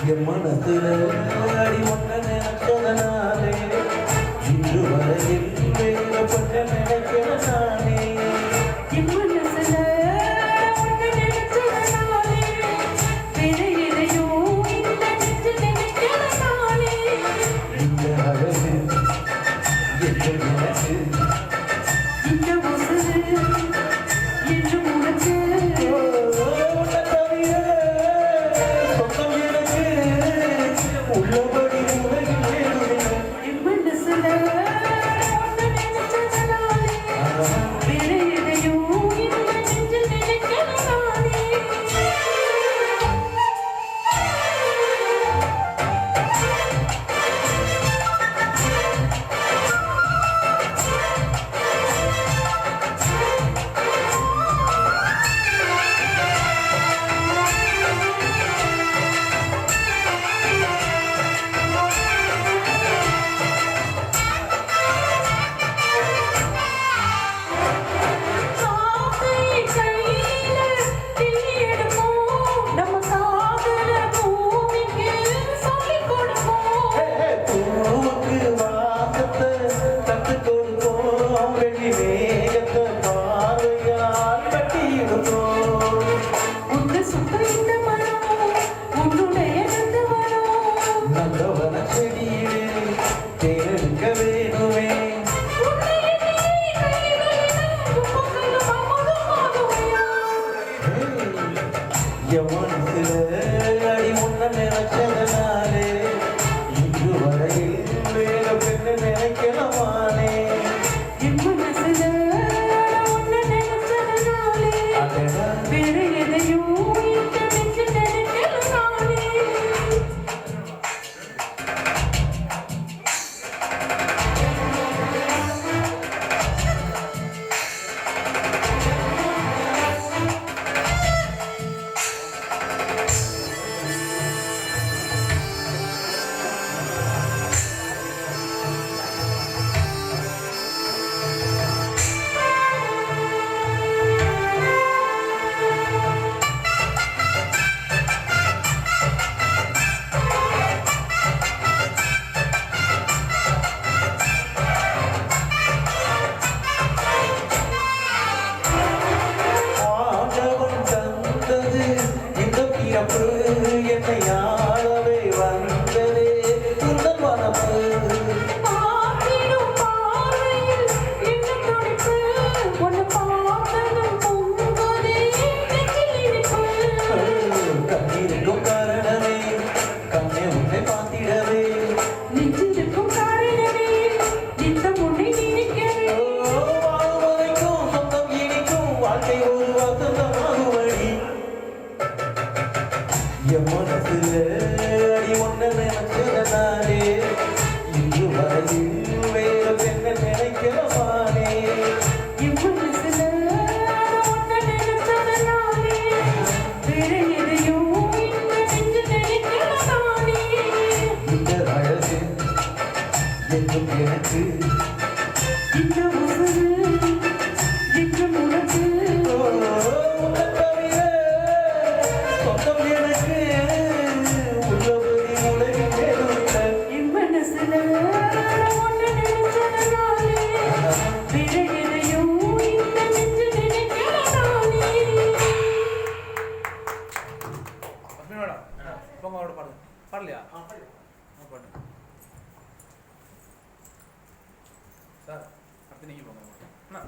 என் மனசுல அடி ஒன்ன நினைச்சதனாலே இன்று வரையில் வேகப்பட்ட நினைக்கிற நானே என் மனசுல ஒன்ன நினைச்சதனாலே வேற எதையோ இந்த நெஞ்சு நினைக்கிற நானே இந்த அழகு என்று எனக்கு இந்த உசுறு என்று உனக்கு உள்ளபடி உலகில் வேறுவில்லை என் மனசுல ஒன்ன நினைச்சதனாலே வேற எதையோ இந்த நெஞ்சு நினைக்கிற நானே பூவுக்கு வாசத்தை கற்றுக் கொடுப்போம் வெள்ளி வேகத்தை பார்வையால் கட்டி எடுப்போம் நல்லவன செடியிலே தேர்க்க வேணுமே என் மனசுல அடி முன்ன நினைச்சதனாலே இன்று வரையில் வேற பெண்ணு நினைக்கலமானே அதனால் வேற எதையோ இந்த நெஞ்சு நினைக்கிற நானே ஆண்டவன் தந்தது இந்த பிறப்பு என்னை ஆளவே வந்ததே உந்தன் வனப்பு பார்த்திடும் பார்வையில் என்ன துடிப்பு உன்னை பார்த்ததும் பொங்குதே நெஞ்சில் இனிப்பு கண்ணீருக்கும் காரணமே கண்ணே உன்னை பார்த்திடவே நெஞ்சிருக்கும் காரணமே நித்தம் உன்னை நினைக்கவே வாழ்வதைக்கும் சொந்தம் இனிக்கும் வாழ்க்கை ஒரு வசந்தமாகுமடி என் மனசுல அடி ஒன்ன நினைச்சதனாலே இன்று வரையில் வேற பெண்ண நினைக்கிறவானே என் மனசுல உன்னை நினைச்சதனாலே வேற எதையோ இந்த நெஞ்சு நினைக்கிற நானே இந்த அழகு என்றும் எனக்கு இந்த உசுறு என்றும் உனக்கு உன்னை தவிர சொந்தம் எனக்கு உள்ளபடி உலகில் வேறுவில்லை என் மனசுல ஒன்ன நினைச்சதனாலே வேற எதையோ இந்த நெஞ்சு நினைக்கிற நானே மேடம் போங்க அவரோட பாடுங்க பாடலையா பாடுங்க சார் அடுத்து நீங்கள் போங்க அண்ணா